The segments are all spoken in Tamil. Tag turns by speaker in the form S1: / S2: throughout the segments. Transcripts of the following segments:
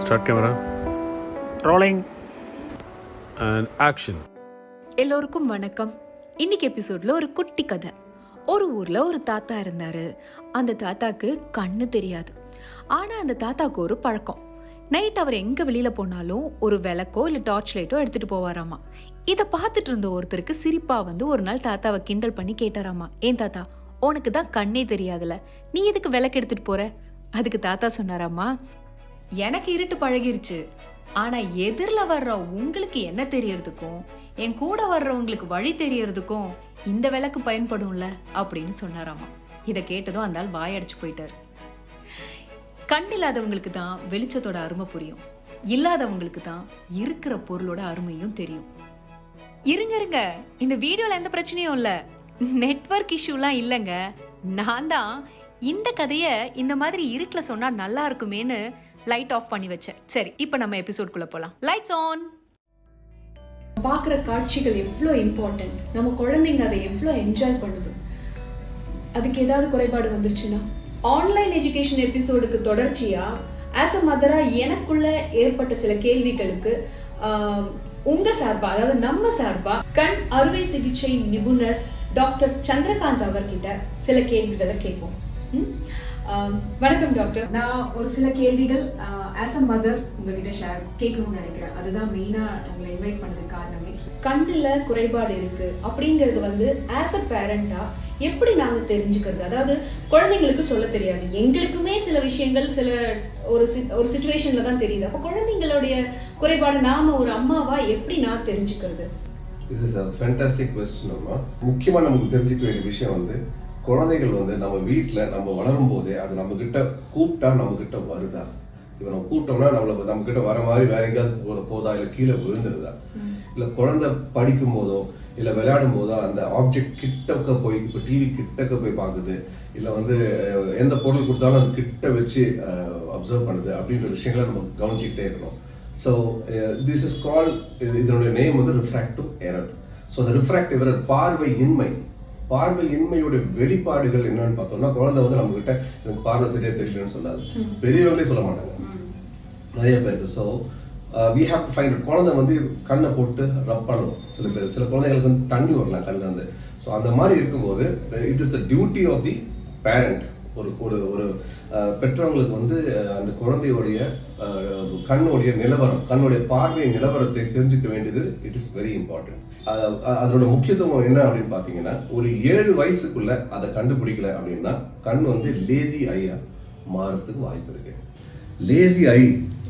S1: Start camera. Rolling. And action.
S2: எல்லோருக்கும் வணக்கம். இன்னைக்கு எபிசோட்ல ஒரு குட்டி கதை. ஒரு ஊர்ல ஒரு தாத்தா இருந்தாரு. அந்த தாத்தாக்கு கண்ணு தெரியாது. ஆனா அந்த தாத்தாக்கு ஒரு பழக்கம். நைட் அவர் எங்க வெளியில போனாலும் ஒரு விளக்கோ இல்ல டார்ச் லைட்டோ எடுத்துட்டு போவாராமா. இதை பார்த்துட்டு இருந்த ஒருத்தருக்கு சிரிப்பா வந்து ஒரு நாள் தாத்தாவை கிண்டல் பண்ணி கேட்டாராமா, ஏன் தாத்தா, உனக்கு தான் கண்ணே தெரியாதுல, நீ எதுக்கு விளக்கு எடுத்துட்டு போற? அதுக்கு தாத்தா சொன்னாராமா, எனக்கு இருட்டு பழகிருச்சு, ஆனா எதிரில் வர்ற உங்களுக்கு என்ன தெரியறதுக்கும் என் கூட வர்றவங்களுக்கு வழி தெரியறதுக்கும் இந்த விளக்கு பயன்படும்ல அப்படின்னு சொன்னாராமா. இதை கேட்டதும் அந்த ஆள் வாயடிச்சு போயிட்டாரு. கண் இல்லாதவங்களுக்கு தான் வெளிச்சத்தோட அருமை புரியும், இல்லாதவங்களுக்கு தான் இருக்கிற பொருளோட அருமையும் தெரியும். இருங்க, இந்த வீடியோல எந்த பிரச்சனையும் இல்ல, நெட்வொர்க் இஷ்யூலாம் இல்லைங்க. நான் தான் இந்த கதையை இந்த மாதிரி இருட்டில் சொன்னா நல்லா இருக்குமேன்னு லைட் ஆஃப் பண்ணி வச்சேன். சரி, இப்போ நம்ம எபிசோட்குள்ள போலாம். Lights on. பார்க்குற காட்சிகள் எவ்வளோ இம்பார்ட்டன்ட், நம்ம குழந்தைங்க அதை எவ்வளோ என்ஜாய் பண்ணுது. அதுக்கு ஏதாவது குறைபாடு வந்துருச்சுன்னா, ஆன்லைன் எஜுகேஷன் எபிசோடுக்கு தொடர்ச்சியா ஆஸ் அ மதரா எனக்குள்ள ஏற்பட்ட சில கேள்விகளுக்கு உங்க சார்பா, அதாவது நம்ம சார்பா கண் அறுவை சிகிச்சை நிபுணர் டாக்டர் சந்திரகாந்த் அவர்கிட்ட சில கேள்விகளை கேட்போம். வணக்கம் டாக்டர். நான் ஒரு சில கேள்விகள் ஆஸ் அ மதர் உங்ககிட்ட கேட்கணும்னு நினைக்கிறேன். அதுதான் மெயினா உங்களை இன்வைட் பண்ணதுக்கு காரணமே. கண்ணுல குறைபாடு இருக்கு அப்படிங்கிறது வந்து ஆஸ் அ பேரண்டா எப்படி நாங்க தெரிஞ்சுக்கிறது? அதாவது குழந்தைங்களுக்கு சொல்ல தெரியாது, எங்களுக்குமே சில விஷயங்கள் சில ஒரு சிச்சுவேஷன்ல தான் தெரியுது. அப்போ குழந்தைங்களுடைய குறைபாடு நாம ஒரு அம்மாவா எப்படி நான் தெரிஞ்சுக்கிறது?
S3: This is a fantastic question அம்மா. முக்கியமாக நமக்கு தெரிஞ்சுக்க வேண்டிய விஷயம் வந்து, குழந்தைகள் வந்து நம்ம வீட்டில் நம்ம வளரும் போதே அது நம்ம கிட்ட கூப்பிட்டா நம்ம கிட்ட வருதா? இப்போ நம்ம கூப்பிட்டோம்னா நம்ம கிட்ட வர மாதிரி வேற எங்கேயாவது போதா, இல்லை கீழே விழுந்துருதா, இல்லை குழந்தை படிக்கும் போதோ இல்லை விளையாடும் போதோ அந்த ஆப்ஜெக்ட் கிட்டக்க போய், இப்போ டிவி கிட்டக்க போய் பார்க்குது, இல்லை வந்து எந்த பொருள் கொடுத்தாலும் அது கிட்ட வச்சு அப்சர்வ் பண்ணுது அப்படின்ற விஷயங்களை நம்ம கவனிச்சுக்கிட்டே இருக்கணும். ஸோ திஸ் இஸ் கால்ட், இதனுடைய நேம் வந்து ரிஃப்ராக்டிவ் எரர். ஸோ அந்த ரிஃப்ராக்டிவ் எரர் பார்வையின்மையோட வெளிப்பாடுகள் என்னன்னு பார்த்தோம்னா, குழந்தை வந்து நம்ம கிட்ட எனக்கு பார்வை சரியா தெரியலன்னு சொல்லாது, பெரியவங்களே சொல்ல மாட்டாங்க நிறைய பேருக்கு. So we have to find. குழந்தை வந்து கண்ணை போட்டு ரப் பண்ணணும். சில குழந்தைங்களுக்கு வந்து தண்ணி வரலாம் கண்ணில் இருந்து. ஸோ அந்த மாதிரி இருக்கும்போது it is the duty of the parent. ஒரு பெற்றவங்களுக்கு வந்து அந்த குழந்தையோடைய கண்ணுடைய நிலவரம், கண்ணுடைய பார்வை நிலவரத்தை தெரிஞ்சுக்க வேண்டியது இட் இஸ் வெரி இம்பார்ட்டன்ட். அதோட முக்கியத்துவம் என்ன அப்படின்னு பார்த்தீங்கன்னா, ஒரு 7 வயசுக்குள்ள அதை கண்டுபிடிக்கல அப்படின்னா கண் வந்து லேசி ஐயா மாறுறதுக்கு வாய்ப்பு இருக்கு. லேசி ஐ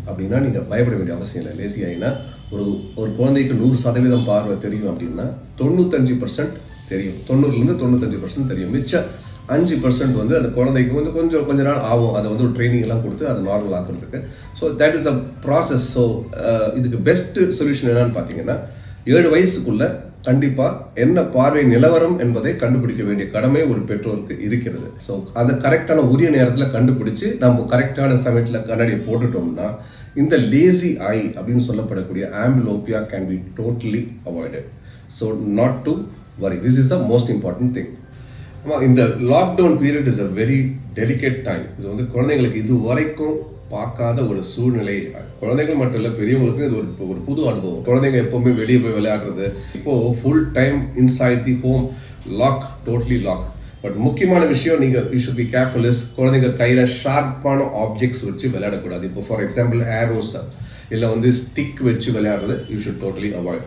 S3: அப்படின்னா நீங்கள் பயப்பட வேண்டிய அவசியம் இல்லை. லேசி ஐனா ஒரு குழந்தைக்கு 100% பார்வை தெரியும் அப்படின்னா 95% தெரியும், 90லேருந்து 95% தெரியும். மிச்சம் 5% வந்து அந்த குழந்தைக்கு வந்து கொஞ்ச நாள் ஆகும், அதை வந்து ஒரு ட்ரைனிங் எல்லாம் கொடுத்து அதை நார்மல் ஆக்குறதுக்கு. So that is a process. So இதுக்கு பெஸ்ட் சொல்யூஷன் என்னன்னு பார்த்தீங்கன்னா, 7 வயசுக்குள்ள கண்டிப்பாக என்ன பார்வை நிலவரம் என்பதை கண்டுபிடிக்க வேண்டிய கடமை ஒரு பெற்றோருக்கு இருக்கிறது. ஸோ அதை கரெக்டான உரிய நேரத்தில் கண்டுபிடிச்சு நம்ம கரெக்டான சமயத்தில் கண்ணாடியை போட்டுட்டோம்னா இந்த லேசி ஐ அப்படின்னு சொல்லப்படக்கூடிய amblyopia can be totally avoided. So not to worry, this is the most important thing. இந்த lockdown period is a very delicate time. இது வந்து குழந்தைங்களுக்கு இது வரைக்கும் பார்க்காத ஒரு சூழ்நிலை. குழந்தைகள் மட்டும் இல்லை, பெரியவங்களுக்கும் இது ஒரு புது அனுபவம். குழந்தைங்க எப்பவுமே வெளியே போய் விளையாடுறது, இப்போ full time inside the home, lock, totally lock. But முக்கியமான விஷயம், நீங்கள் you should be careful is, குழந்தைங்க கையில் ஷார்ப்பான ஆப்ஜெக்ட்ஸ் வச்சு விளையாடக்கூடாது. இப்போ ஃபார் எக்ஸாம்பிள் ஏரோஸ் இல்லை வந்து ஸ்டிக் வச்சு விளையாடுறது you should totally avoid.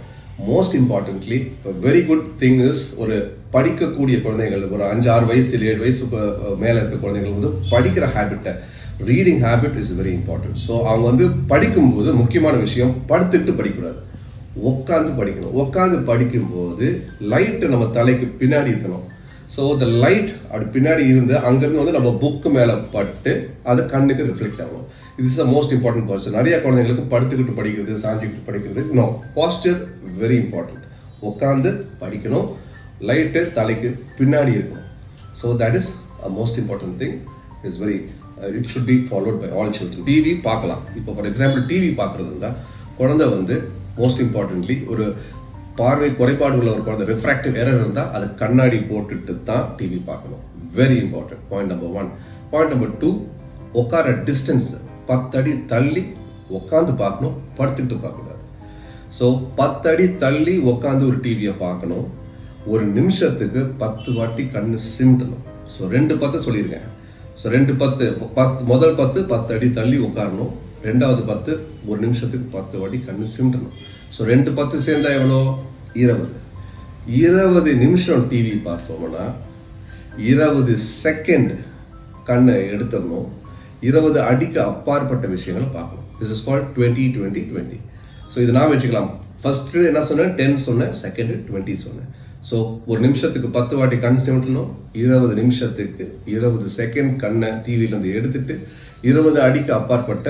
S3: Most importantly very good thing is, ஒரு படிக்கக்கூடிய குழந்தைகள், ஒரு 5-6 வயசு இல்லை 7 வயசு மேலே இருக்க குழந்தைகள் வந்து படிக்கிற ஹேபிட்டை, reading habit is very important. So அவங்க வந்து படிக்கும்போது முக்கியமான விஷயம், படுத்துக்கிட்டு படிக்கூடாது, உட்காந்து படிக்கணும். உட்காந்து படிக்கும்போது லைட்டை நம்ம தலைக்கு பின்னாடி இருக்கணும். ஸோ த லைட் அப்படி பின்னாடி இருந்து அங்கேருந்து வந்து நம்ம புக்கு மேலே பட்டு அது கண்ணுக்கு ரிஃப்ளெக்ட் ஆகும். இது is the most important person. நிறைய குழந்தைங்களுக்கு படுத்துக்கிட்டு படிக்கிறது, சாஞ்சிக்கிட்டு படிக்கிறது, நோ, பாஸ்டர் வெரி இம்பார்ட்டன்ட். உட்காந்து படிக்கணும், லைட்டு தலைக்கு பின்னாடி இருக்கணும். So that is a most important thing. It's very it should be followed by all children. TV பார்க்கலாம். இப்போ ஃபார் எக்ஸாம்பிள் டிவி பார்க்குறது இருந்தால் குழந்தை வந்து மோஸ்ட் இம்பார்ட்டன்ட்லி ஒரு பார்வை குறைபாடு உள்ள ஒரு குழந்தை, ரிஃப்ராக்டிவ் எரர் இருந்தால் அது கண்ணாடி போட்டுட்டு தான் டிவி பார்க்கணும். Very important. Point number 1. Point number 2, உட்கார டிஸ்டன்ஸ் 10 அடி தள்ளி உட்காந்து பார்க்கணும், படுத்துக்கிட்டு பார்க்கக்கூடாது. ஸோ 10 அடி தள்ளி உட்காந்து ஒரு டிவியை பார்க்கணும். ஒரு நிமிஷத்துக்கு 10 வாட்டி கண்ணு சிமிட்டணும். ஸோ 2 10 சொல்லியிருக்கேன். ஸோ 2 10 முதல் 10 அடி தள்ளி உட்காரணும். 2வது 10 ஒரு நிமிஷத்துக்கு 10 வாட்டி கண்ணு சிமிட்டணும். ஸோ 2 10 சேர்ந்தா எவ்வளோ? 20 நிமிஷம் டிவி பார்த்தோம்னா 20 செகண்ட் கண்ணை எடுத்துடணும். 20 அடிக்கு அப்பாற்பட்ட விஷயங்களை பார்க்கணும். This is called 20-20-20. ஸோ இது நான் வச்சுக்கலாம். ஃபர்ஸ்ட் என்ன சொன்னேன்? 10 சொன்னேன். செகண்ட் 20 சொன்னேன். ஸோ ஒரு நிமிஷத்துக்கு 10 வாட்டி கண் சிமிட்டணும். 20 நிமிஷத்துக்கு 20 செகண்ட் கண்ணை டிவியிலேருந்து எடுத்துட்டு 20 அடிக்கு அப்பாற்பட்ட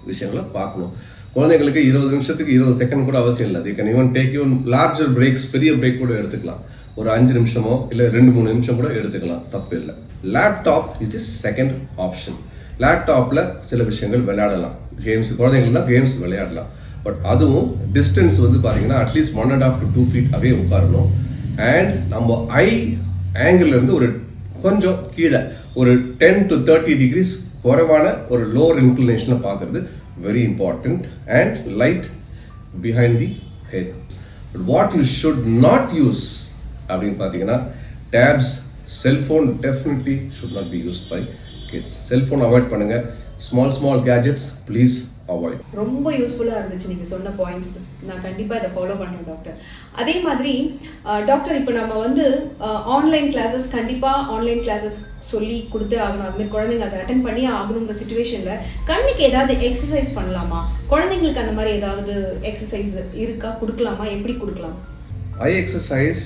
S3: விஷயங்களை பார்க்கணும். குழந்தைங்களுக்கு 20 நிமிஷத்துக்கு 20 செகண்ட் கூட அவசியம் இல்லை. they can even take you larger breaks, பெரிய பிரேக் கூட எடுத்துக்கலாம். ஒரு 5 நிமிஷமோ இல்லை 2-3 நிமிஷம் கூட எடுத்துக்கலாம், தப்பு இல்லை. Laptop is the second option. லேப்டாப்பில் சில விஷயங்கள் விளையாடலாம். கேம்ஸ், குழந்தைங்கள்லாம் கேம்ஸ் விளையாடலாம். பட் அதுவும் டிஸ்டன்ஸ் வந்து பார்த்தீங்கன்னா அட்லீஸ்ட் 1.5 to 2 feet அவே உட்காரணும். அண்ட் நம்ம ஐ ஆங்கிள் இருந்து ஒரு கொஞ்சம் கீழே ஒரு 10 to 30 degrees குறைவான ஒரு லோவர் இன்க்ளினேஷனில் பார்க்கறது very important. And light behind the head. But what you should not use அப்படின்னு பார்த்தீங்கன்னா tabs, cellphone definitely should not be used by kids. Cellphone avoid பண்ணுங்க. Small gadgets please avoid.
S2: ரொம்ப யூஸ்ஃபுல்லாக இருந்துச்சு நீங்கள் சொன்ன பாயிண்ட்ஸ். நான் கண்டிப்பாக இதை ஃபாலோ பண்ணுறேன் டாக்டர். அதே மாதிரி டாக்டர், இப்போ நம்ம வந்து ஆன்லைன் கிளாஸஸ், கண்டிப்பாக ஆன்லைன் கிளாஸஸ் சொல்லி கொடுத்தே ஆகணும். அதுமாதிரி குழந்தைங்க அதை அட்டென்ட் பண்ணி ஆகணுங்கிற சுச்சுவேஷனில் கண்ணுக்கு ஏதாவது எக்ஸசைஸ் பண்ணலாமா? குழந்தைங்களுக்கு அந்த மாதிரி ஏதாவது எக்ஸசைஸ் இருக்கா? கொடுக்கலாமா? எப்படி கொடுக்கலாம்?
S3: Eye exercise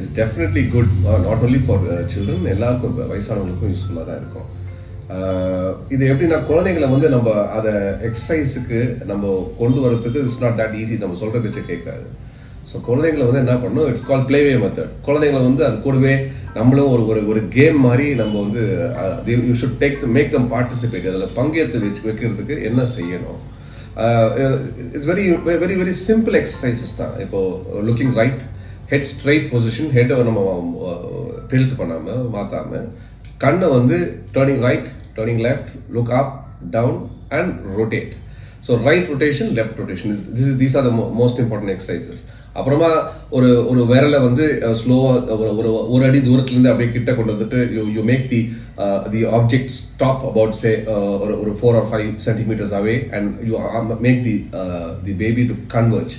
S3: is definitely good, not only for children, எல்லாருக்கும் வயசானவங்களுக்கும் யூஸ்ஃபுல்லாக தான் இருக்கும். இது எப்படின்னா குழந்தைங்களை வந்து நம்ம அதை எக்ஸசைஸுக்கு நம்ம கொண்டு வரதுக்கு இட்ஸ் நாட் தட் ஈஸி. நம்ம சொல்கிற பேச்சை கேட்காது. ஸோ குழந்தைங்களை வந்து என்ன பண்ணணும்? It's call play way method. குழந்தைங்களை வந்து அது கூடவே நம்மளும் ஒரு கேம் மாதிரி நம்ம வந்து you should make them participate. அதில் பங்கேற்று வைக்கிறதுக்கு என்ன செய்யணும்? It's very very very simple exercises தான். இப்போது looking right, head straight position, ஹெட்டை நம்ம டில்ட் பண்ணாமல் மாற்றாமல், கண்ணை வந்து turning right, turning left, look up, down and rotate. So right rotation, left rotation, these are the most important exercises. அப்புறமா ஒரு விரலை வந்து ஸ்லோவாக ஒரு அடி தூரத்துலேருந்து அப்படியே கிட்ட கொண்டு வந்துட்டு you make the object stop about say ஒரு 4 or 5 centimeters away and you make the baby to converge.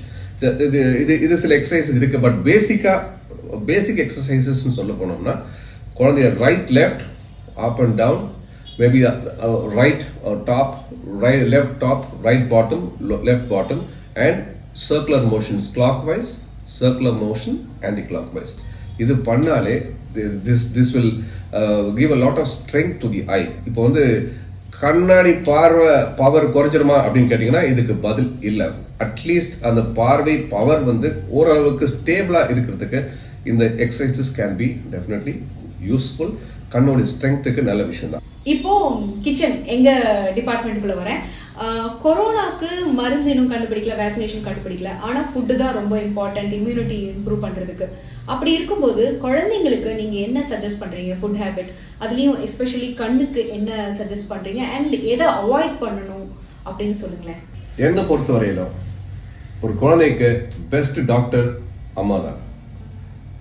S3: இது சில எக்ஸசைசஸ் இருக்கு. பட் பேசிக் எக்ஸசைசஸ்ன்னு சொல்ல போனோம்னா குழந்தைய right left, up and down, maybe right top, left top, right bottom, left bottom, and circular motions, clockwise, circular motion, anti-clockwise. இது பண்ணாலே this will give a lot of strength to the eye. இப்போ வந்து கண்ணாடி பார்வை பவர் குறைஞ்சிருமா அப்படின்னு கேட்டிங்கன்னா இதுக்கு பதில் இல்லை. அட்லீஸ்ட் அந்த பார்வை பவர் வந்து ஓரளவுக்கு ஸ்டேபிளாக இருக்கிறதுக்கு இந்த exercises can be definitely useful. கண்ணோட ஸ்ட்ரென்த்துக்கு நல்ல விஷயம் தான்.
S2: இப்போ கிச்சன் எங்க டிபார்ட்மெண்ட்டுக்குள்ள வரேன். கொரோனாக்கு மருந்து இன்னும் கண்டுபிடிக்கல, வேக்சினேஷன் கண்டுபிடிக்கல. ஆனால் ஃபுட்டு தான் ரொம்ப இம்பார்ட்டன்ட் இம்யூனிட்டி இம்ப்ரூவ் பண்ணுறதுக்கு. அப்படி இருக்கும்போது குழந்தைங்களுக்கு நீங்கள் என்ன சஜஸ்ட் பண்ணுறீங்க ஃபுட் ஹேபிட்? அதுலேயும் எஸ்பெஷலி கண்ணுக்கு என்ன சஜஸ்ட் பண்ணுறீங்க அண்ட் எதை அவாய்ட் பண்ணணும் அப்படின்னு சொல்லுங்களேன்.
S3: என்னை பொறுத்த வரையிலும் ஒரு குழந்தைக்கு பெஸ்ட் டாக்டர் அம்மா தான்.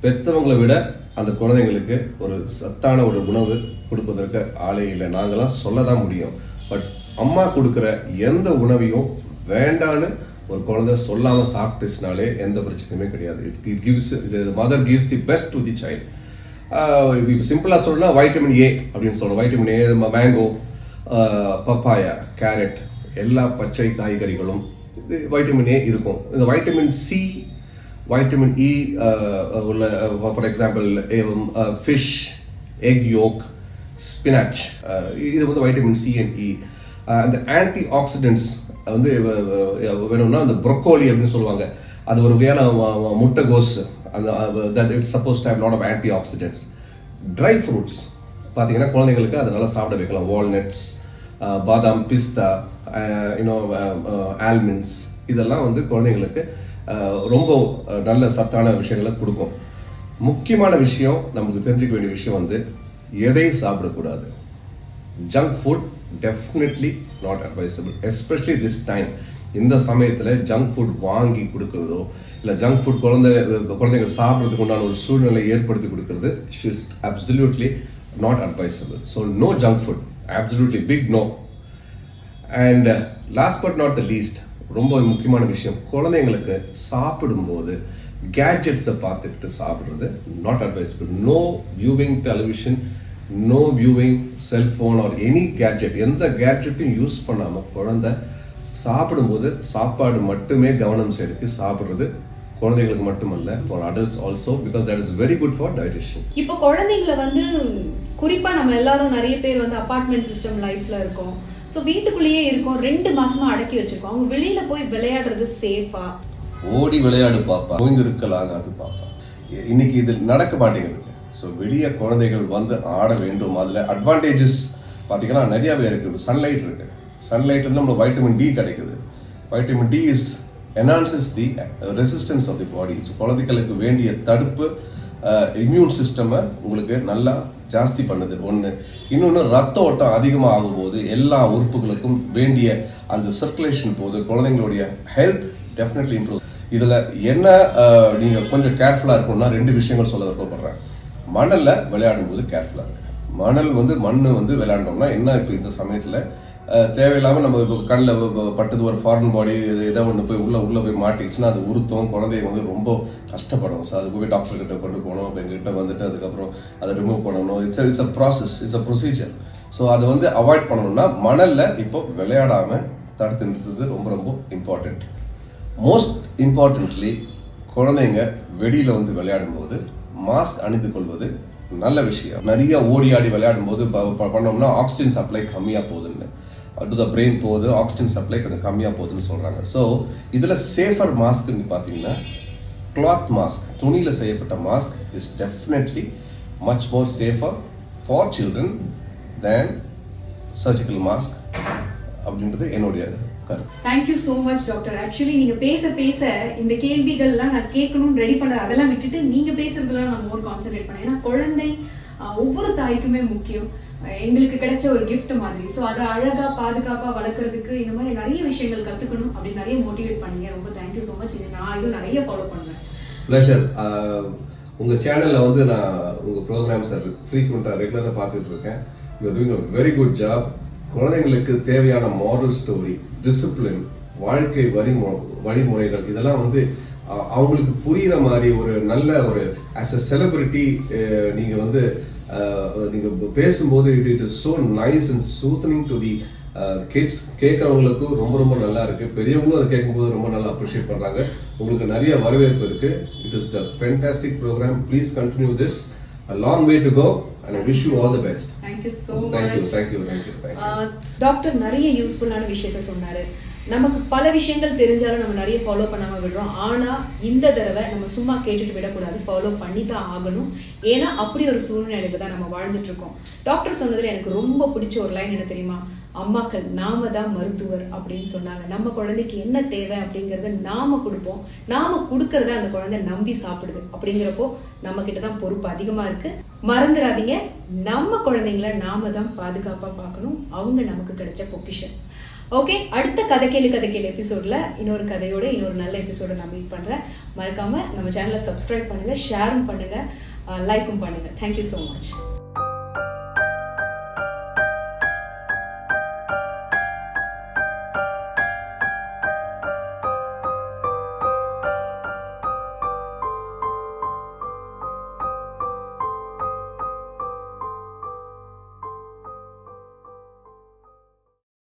S3: பெற்றவங்களை விட அந்த குழந்தைங்களுக்கு ஒரு சத்தான ஒரு உணவு கொடுப்பதற்கு ஆளே இல்லை. நாங்கள்லாம் சொல்ல தான் முடியும். பட் அம்மா கொடுக்குற எந்த உணவையும் வேண்டான்னு ஒரு குழந்தை சொல்லாமல் சாப்பிட்டுச்சுனாலே எந்த பிரச்சனையுமே கிடையாது. It gives, mother gives the best to the child. இப்போ சிம்பிளாக சொல்லணும்னா வைட்டமின் ஏ அப்படின்னு சொல்கிறோம். Vitamin A, mango, papaya, carrot, எல்லா பச்சை காய்கறிகளும் இது வைட்டமின் ஏ இருக்கும். இந்த வைட்டமின் சி, வைட்டமின் இ உள்ள, for example fish, egg yolk, spinach, இது வந்து வைட்டமின் சி அண்ட் இ. அந்த ஆன்டி ஆக்சிடென்ட்ஸ் வந்து வேணும்னா அந்த ப்ரொக்கோலி அப்படின்னு சொல்லுவாங்க. அது ஒரு வகையான முட்டைகோஸ். அந்த it's suppose to have lot of antioxidants. Dry fruits பார்த்தீங்கன்னா குழந்தைங்களுக்கு அதை நல்லா சாப்பிட வைக்கலாம். வால்நட்ஸ், பாதாம், பிஸ்தா, ஆல்மண்ட்ஸ், இதெல்லாம் வந்து குழந்தைங்களுக்கு ரொம்ப நல்ல சத்தான விஷயங்களை கொடுக்கும். முக்கியமான விஷயம், நமக்கு தெரிஞ்சுக்க வேண்டிய விஷயம் வந்து எதை சாப்பிடக்கூடாது. Junk food definitely not advisable, especially this time. இந்த சமயத்தில் ஜங்க் ஃபுட் வாங்கி கொடுக்குறதோ இல்லை ஜங்க் ஃபுட் குழந்தைங்க சாப்பிட்றதுக்கு உண்டான ஒரு சூழ்நிலை ஏற்படுத்தி கொடுக்குறது is absolutely not advisable. So no junk food, absolutely big no. And last but not the least, ரொம்ப முக்கியமான விஷயம், குழந்தைங்களுக்கு சாப்பிடும்போது கேட்ஜெட்ஸை பார்த்துக்கிட்டு சாப்பிட்றது not advisable. No viewing television, no viewing cellphone or any gadget. எந்த கேட்ஜெட்டும் யூஸ் பண்ணாமல் குழந்தை சாப்பிடும்போது சாப்பாடு மட்டுமே கவனம் செலுத்தி சாப்பிட்றது குழந்தைங்களுக்கு மட்டுமல்ல, for adults also, because that is very good for digestion.
S4: இப்போ குழந்தைங்களை வந்து குறிப்பாக நம்ம எல்லாரும் நிறைய பேர் வந்து அப்பார்ட்மெண்ட் சிஸ்டம் லைஃப்ல இருக்கோம். ஸோ வீட்டுக்குள்ளேயே இருக்கோம், 2 மாசமா அடக்கி வச்சிருக்கோம். அவங்க வெளியில போய் விளையாடுறது சேஃபா?
S3: ஓடி விளையாடு பாப்பா, ஓய்ந்திருக்கலாகாது பாப்பா. இன்னைக்கு இது நடக்க மாட்டேங்குது. ஸோ வெளியே குழந்தைகள் வந்து ஆட வேண்டும். அதில் அட்வான்டேஜஸ் பார்த்தீங்கன்னா நிறையாவே இருக்குது. சன்லைட் இருக்கு, சன்லைட் வந்து நம்மளுக்கு வைட்டமின் டி கிடைக்குது. Vitamin D is enhances the resistance of the body. So குழந்தைகளுக்கு வேண்டிய தடுப்பு இம்யூன் சிஸ்டமை உங்களுக்கு நல்லா ஜாஸ்தி பண்ணுது ஒன்று. இன்னொன்று ரத்த ஓட்டம் அதிகமாக ஆகும்போது எல்லா உறுப்புகளுக்கும் வேண்டிய அந்த சர்க்குலேஷன் போது குழந்தைங்களுடைய ஹெல்த் டெஃபினெட்லி இம்ப்ரூவ். இதில் என்ன நீங்கள் கொஞ்சம் கேர்ஃபுல்லாக இருக்கணும்னா 2 விஷயங்கள் சொல்ல விருப்பப்படுறேன். மணலில் விளையாடும் போது கேர்ஃபுல்லாக இருக்கு. மண் வந்து விளையாண்டோம்னா என்ன, இப்போ இந்த சமயத்தில் தேவையில்லாமல் நம்ம இப்போ கண்ணில் பட்டது ஒரு ஃபாரின் பாடி ஏதோ ஒன்று போய் உள்ளே போய் மாட்டிக்கிச்சுன்னா அது உறுத்தம், குழந்தைய வந்து ரொம்ப கஷ்டப்படும். ஸோ அதுக்கு போய் டாக்டர் கிட்ட கொண்டு போகணும். இப்போ எங்ககிட்ட வந்துட்டு அதுக்கப்புறம் அதை ரிமூவ் பண்ணணும். It's a process, it's a procedure. So அதை வந்து அவாய்ட் பண்ணணும்னா மணலில் இப்போ விளையாடாமல் தடுத்து நிறுத்துறது ரொம்ப ரொம்ப இம்பார்ட்டண்ட். மோஸ்ட் இம்பார்ட்டன்ட்லி குழந்தைங்க வெளியில் வந்து விளையாடும் போது மாஸ்க் அணிந்து கொள்வது நல்ல விஷயம். நிறைய ஓடி ஆடி விளையாடும் போது பண்ணோம்னா ஆக்சிஜன் சப்ளை கம்மியாக போகுதுன்னு, டு த பிரெயின் போகுது, ஆக்சிஜன் சப்ளை கொஞ்சம் கம்மியாக போகுதுன்னு சொல்கிறாங்க. ஸோ இதில் சேஃபர் மாஸ்க்குன்னு பார்த்தீங்கன்னா கிளாத் மாஸ்க், துணியில் செய்யப்பட்ட mask is definitely much more safer for children than surgical mask அப்படின்றது என்னுடைய கருத்து.
S4: Thank you so much doctor. Actually நீங்க பேச இந்த கேள்விகள்லாம் நான் கேட்கணும்னு ரெடி பண்ண அதெல்லாம் விட்டுட்டு நீங்க பேசுறதுலாம் நான் மோர் கான்சென்ட்ரேட் பண்ணேன். ஏன்னா குழந்தை ஒவ்வொரு தாய்க்குமே முக்கியம், எங்களுக்கு கிடைச்ச ஒரு கிஃப்ட் மாதிரி. ஸோ அதை அழகா பாதுகாப்பா வளர்க்கறதுக்கு இந்த மாதிரி நிறைய விஷயங்கள் கத்துக்கணும் அப்படின்னு நிறைய மோட்டிவேட் பண்ணீங்க. ரொம்ப தேங்க்யூ ஸோ மச். நான் இது நிறைய ஃபாலோ பண்ணுவேன்.
S3: ப்ளஷர். உங்க சேனல்ல வந்து நான் உங்க ப்ரோக்ராம்ஸ் ஃப்ரீக்வெண்டா ரெகுலரா பார்த்துட்டு இருக்கேன். You are doing a very good job. குழந்தைங்களுக்கு தேவையான மாரல் ஸ்டோரி, டிசிப்ளின், வாழ்க்கை வழிமுறைகள் இதெல்லாம் வந்து அவங்களுக்கு புரியுற மாதிரி ஒரு நல்ல ஒரு ஆஸ் அ செலிபிரிட்டி நீங்க வந்து நீங்க பேசும்போது it is so nice and soothing to the kids. கேட்கறவங்களுக்கு ரொம்ப ரொம்ப நல்லா இருக்கு, பெரியவங்களும் அதை கேட்கும்போது ரொம்ப நல்லா அப்ரிஷியேட் பண்றாங்க. உங்களுக்கு நிறைய வரவேற்பு இருக்கு. It is a fantastic program. Please continue this. A long way to go and I wish you all the best.
S4: Thank you so much.
S3: Thank you.
S4: Doctor நிறைய யூஸ்ஃபுல்லான விஷயத்த சொன்னாரு. நமக்கு பல விஷயங்கள் தெரிஞ்சாலும் நம்ம நிறைய ஃபாலோ பண்ணாம விடுறோம். ஆனா இந்த தடவை நம்ம சும்மா கேட்டுட்டு விடக்கூடாது, ஃபாலோ பண்ணி தான் ஆகணும். ஏன்னா அப்படி ஒரு சூழ்நிலையில தான் நம்ம வாழ்ந்துட்டு இருக்கோம். டாக்டர் சொன்னதுல எனக்கு ரொம்ப பிடிச்ச ஒரு லைன் என்ன தெரியுமா? அம்மாக்கள் நாம தான் மருத்துவர் அப்படின்னு சொன்னாங்க. நம்ம குழந்தைக்கு என்ன தேவை அப்படிங்கறத நாம கொடுப்போம், நாம கொடுக்கறத அந்த குழந்தை நம்பி சாப்பிடுது. அப்படிங்கிறப்போ நம்ம கிட்ட தான் பொறுப்பு அதிகமா இருக்கு. மறந்துடாதீங்க, நம்ம குழந்தைங்களை நாம தான் பாதுகாப்பா பார்க்கணும். அவங்க நமக்கு கிடைச்ச பொக்கிஷன். ஓகே, அடுத்த கதை கேளு எபிசோட்ல இன்னொரு கதையோட இன்னொரு நல்ல எபிசோட நான் மீட் பண்றேன். மறக்காம நம்ம சேனலை சப்ஸ்கிரைப் பண்ணுங்க, ஷேரும் பண்ணுங்க, லைக்கும் பண்ணுங்க. Thank you so much.